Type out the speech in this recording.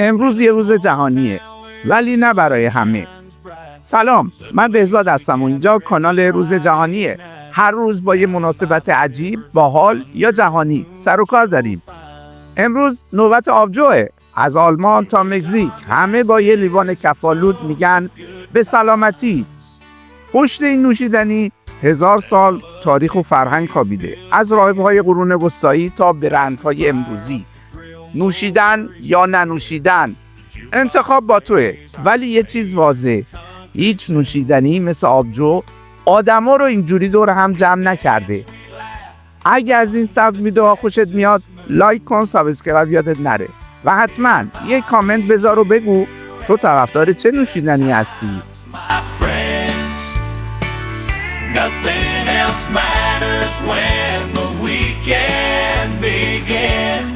امروز یه روز جهانیه، ولی نه برای همه. سلام، من بهزاد هستم و اینجا کانال روز جهانیه. هر روز با یه مناسبت عجیب، باحال یا جهانی سر و کار داریم. امروز نوبت آبجوه. از آلمان تا مکزیک همه با یه لیوان کفالود میگن به سلامتی. پشت این نوشیدنی 1000 سال تاریخ و فرهنگ خوابیده، از راهب‌های قرون وسطایی تا برندهای امروزی. نوشیدن یا ننوشیدن، انتخاب با توه. ولی یه چیز واضحه، هیچ نوشیدنی مثل آبجو آدما رو اینجوری دور هم جمع نکرده. اگه از این سبک ویدیوها خوشت میاد، لایک کن، سابسکرایب یادت نره و حتما یه کامنت بذار و بگو تو طرفدار چه نوشیدنی هستی. Nothing else matters when the weekend begins.